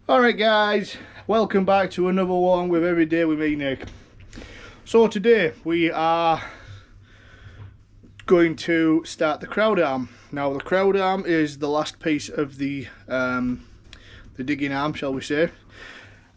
Alright guys, welcome back to another one with Every Day with me, Nick. So today we are going to start the crowd arm. Now the crowd arm is the last piece of the digging arm, shall we say.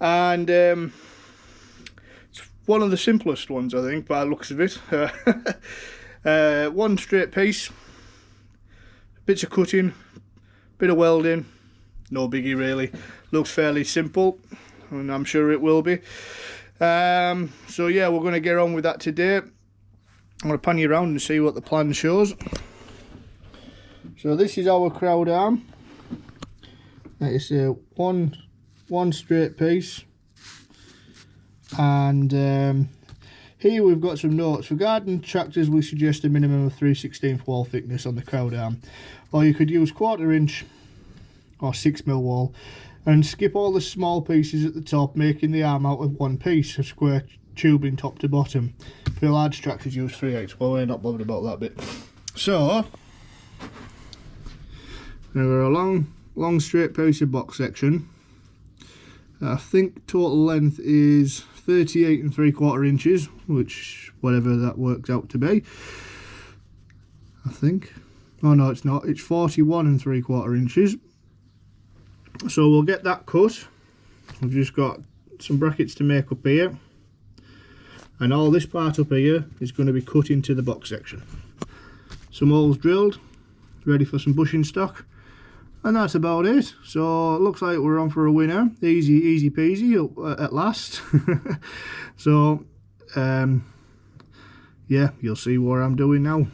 And it's one of the simplest ones, I think, by the looks of it. One straight piece, bits of cutting, bit of welding, no biggie really. Looks fairly simple, and I'm sure it will be. So yeah, we're going to get on with that today. I'm going to pan you around and see what the plan shows. So this is our crowd arm. It's a one straight piece, and here we've got some notes. For garden tractors, we suggest a minimum of 3/16 wall thickness on the crowd arm, or you could use 1/4 inch or 6mm wall, and skip all the small pieces at the top, making the arm out of one piece of square tubing top to bottom. For large tractors, use 3/8. Well, we're not bothered about that bit. So now we're a long straight piece of box section. I think total length is 38 3/4 inches, which whatever that works out to be. I think. Oh no, it's not. It's 41 3/4 inches. So we'll get that cut. We've just got some brackets to make up here, and all this part up here is going to be cut into the box section. Some holes drilled, ready for some bushing stock, and that's about it. So it looks like we're on for a winner. Easy peasy at last. So yeah, you'll see what I'm doing now.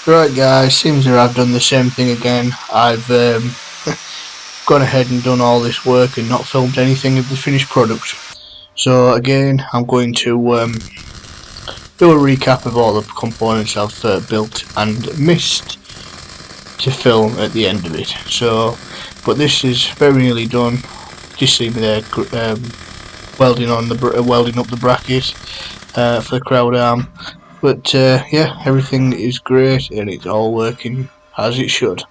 Right guys, seems that I've done the same thing again. I've gone ahead and done all this work and not filmed anything of the finished product. So again, I'm going to do a recap of all the components I've built and missed to film at the end of it. So, but this is very nearly done. Just see me there welding up the bracket for the crowd arm. But yeah, everything is great and it's all working as it should.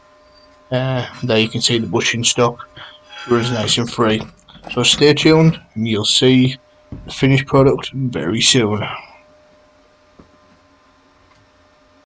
There you can see the bushing stock runs nice and free. So stay tuned and you'll see the finished product very soon.